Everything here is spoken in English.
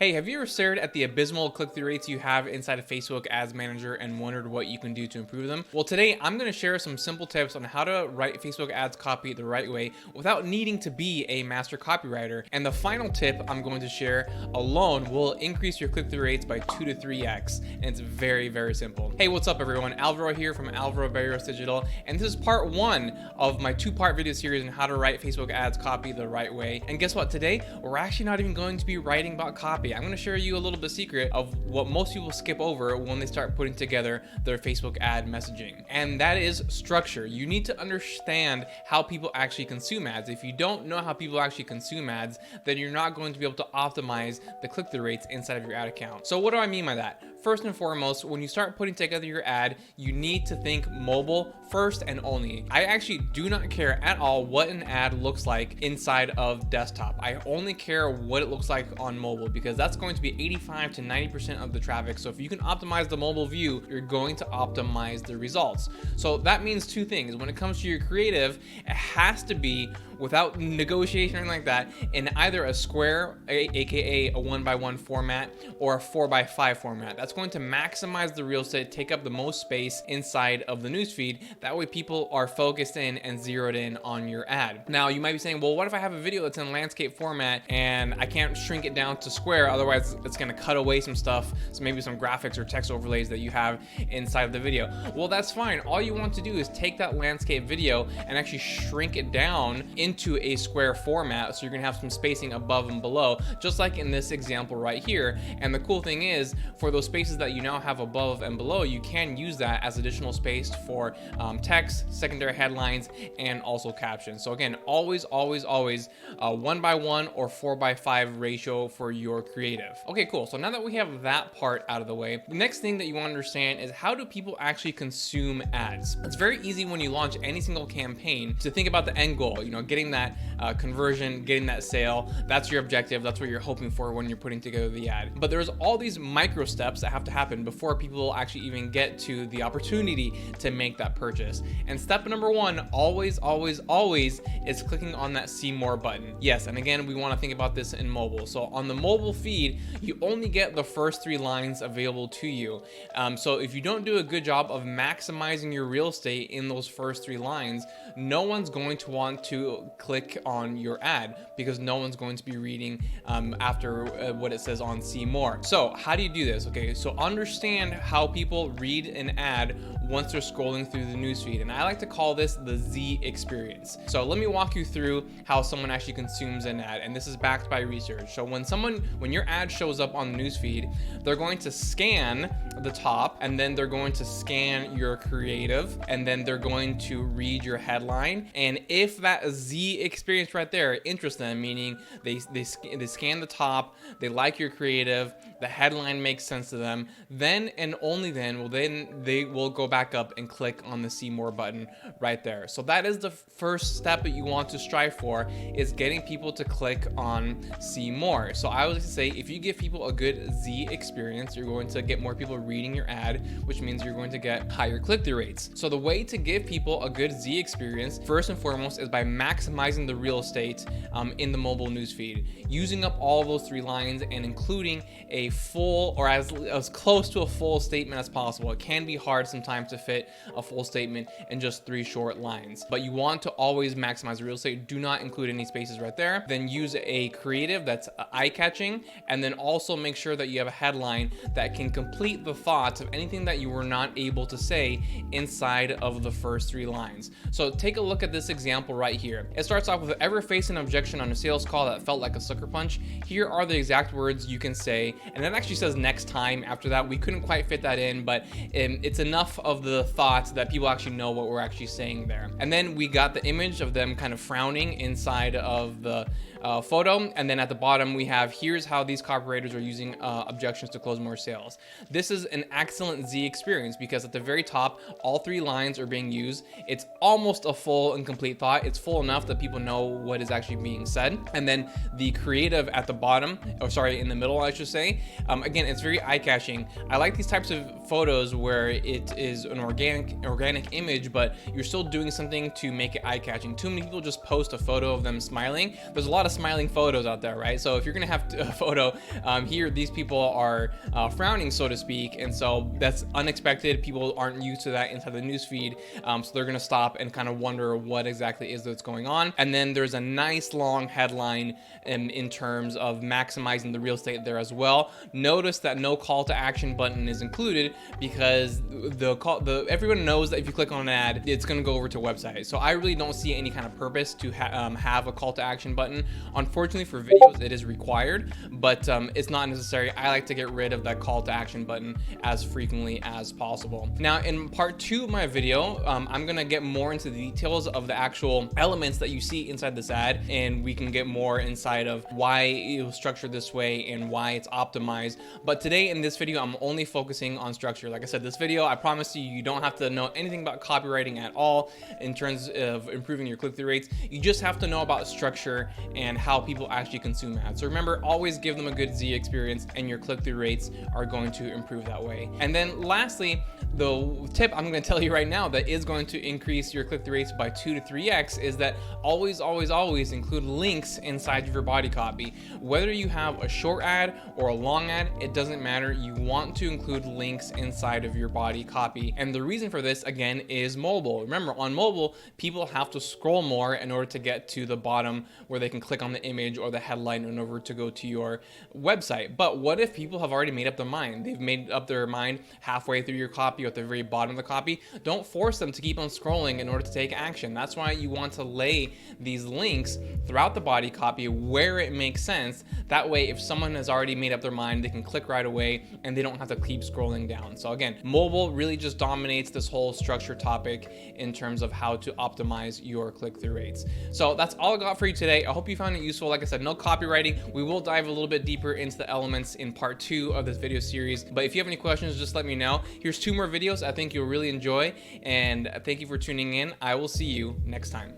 Hey, have you ever stared at the abysmal click-through rates you have inside of Facebook Ads Manager and wondered what you can do to improve them? Well, today I'm going to share some simple tips on how to write Facebook ads copy the right way without needing to be a master copywriter. And the final tip I'm going to share alone will increase your click-through rates by 2 to 3x. And it's very, very simple. Hey, what's up everyone? Alvaro here from Alvaro Barrios Digital. And this is part one of my two-part video series on how to write Facebook ads copy the right way. And guess what? Today, we're actually not even going to be writing about copy. I'm going to share you a little bit secret of what most people skip over when they start putting together their Facebook ad messaging. And that is structure. You need to understand how people actually consume ads. If you don't know how people actually consume ads, then you're not going to be able to optimize the click-through rates inside of your ad account. So what do I mean by that? First and foremost, when you start putting together your ad, you need to think mobile first and only. I actually do not care at all what an ad looks like inside of desktop. I only care what it looks like on mobile because that's going to be 85 to 90% of the traffic. So if you can optimize the mobile view, you're going to optimize the results. So that means two things. When it comes to your creative, it has to be without negotiation or anything like that in either a square, aka a 1x1 format, or a 4x5 format. That's going to maximize the real estate, take up the most space inside of the newsfeed. That way people are focused in and zeroed in on your ad. Now you might be saying, well, what if I have a video that's in landscape format and I can't shrink it down to square, otherwise it's going to cut away some stuff, so maybe some graphics or text overlays that you have inside of the video. Well, that's fine. All you want to do is take that landscape video and actually shrink it down into a square format, so you're gonna have some spacing above and below, just like in this example right here. And the cool thing is, for those spaces that you now have above and below, you can use that as additional space for text, secondary headlines, and also captions. So again, always 1x1 or 4x5 ratio for your creative. Okay, cool. So now that we have that part out of the way, the next thing that you want to understand is, how do people actually consume ads? It's very easy when you launch any single campaign to think about the end goal, getting that conversion, getting that sale. That's your objective. That's what you're hoping for when you're putting together the ad. But there's all these micro steps that have to happen before people actually even get to the opportunity to make that purchase. And step number one, always is clicking on that see more button. Yes, and again, we want to think about this in mobile. So on the mobile feed, you only get the first 3 lines available to you. So if you don't do a good job of maximizing your real estate in those first 3 lines, no one's going to want to click on your ad because no one's going to be reading after what it says on see more. So how do you do this? Okay, so understand how people read an ad once they're scrolling through the newsfeed, and I like to call this the Z experience. So let me walk you through how someone actually consumes an ad, and this is backed by research. So when your ad shows up on the newsfeed, they're going to scan the top, and then they're going to scan your creative, and then they're going to read your headline. And if that Z experience right there interests them, meaning they scan the top, they like your creative, the headline makes sense to them, then and only then they will go back up and click on the see more button right there. So that is the first step that you want to strive for, is getting people to click on see more. So I would say, if you give people a good Z experience, you're going to get more people reading your ad, which means you're going to get higher click-through rates. So the way to give people a good Z experience, first and foremost, is by maximizing the real estate in the mobile newsfeed, using up all those 3 lines and including a full, or as close to a full statement as possible. It can be hard sometimes to fit a full statement in just 3 short lines, but you want to always maximize the real estate. Do not include any spaces right there. Then use a creative that's eye-catching, and then also make sure that you have a headline that can complete the thoughts of anything that you were not able to say inside of the first 3 lines. So take a look at this example right here. It starts off with, ever faced an objection on a sales call that felt like a sucker punch? Here are the exact words you can say. And it actually says next time after that. We couldn't quite fit that in, but it's enough of the thoughts that people actually know what we're actually saying there. And then we got the image of them kind of frowning inside of the photo, and then at the bottom we have, here's how these copywriters are using objections to close more sales. This is an excellent Z experience because at the very top, all 3 lines are being used. It's almost a full and complete thought. It's full enough enough that people know what is actually being said. And then the creative at the bottom, or sorry, in the middle, I should say. Again, it's very eye-catching. I like these types of photos where it is an organic image, but you're still doing something to make it eye-catching. Too many people just post a photo of them smiling. There's a lot of smiling photos out there, right? So if you're gonna have a photo here, these people are frowning, so to speak, and so that's unexpected. People aren't used to that inside the newsfeed, so they're gonna stop and kind of wonder what exactly is that's going on. And then there's a nice long headline in terms of maximizing the real estate there as well. Notice that no call to action button is included because everyone knows that if you click on an ad, it's going to go over to a website. So I really don't see any kind of purpose to have a call to action button. Unfortunately, for videos, it is required, but it's not necessary. I like to get rid of that call to action button as frequently as possible. Now, in part 2 of my video, I'm going to get more into the details of the actual elements that you see inside this ad, and we can get more inside of why it was structured this way and why it's optimized. But today in this video, I'm only focusing on structure. Like I said, this video, I promise you don't have to know anything about copywriting at all in terms of improving your click-through rates. You just have to know about structure and how people actually consume ads. So remember, always give them a good Z experience and your click-through rates are going to improve that way. And then lastly, the tip I'm going to tell you right now that is going to increase your click-through rates by 2 to 3x is that always include links inside of your body copy. Whether you have a short ad or a long ad, it doesn't matter. You want to include links inside of your body copy. And the reason for this, again, is mobile. Remember, on mobile, people have to scroll more in order to get to the bottom where they can click on the image or the headline in order to go to your website. But what if people have already made up their mind? They've made up their mind halfway through your copy or at the very bottom of the copy. Don't force them to keep on scrolling in order to take action. That's why you want to lay these links throughout the body copy where it makes sense. That way, if someone has already made up their mind, they can click right away and they don't have to keep scrolling down. So again, mobile really just dominates this whole structure topic in terms of how to optimize your click-through rates. So that's all I got for you today. I hope you found it useful. Like I said, no copywriting. We will dive a little bit deeper into the elements in part 2 of this video series. But if you have any questions, just let me know. Here's 2 more videos I think you'll really enjoy. And thank you for tuning in. I will see you next time.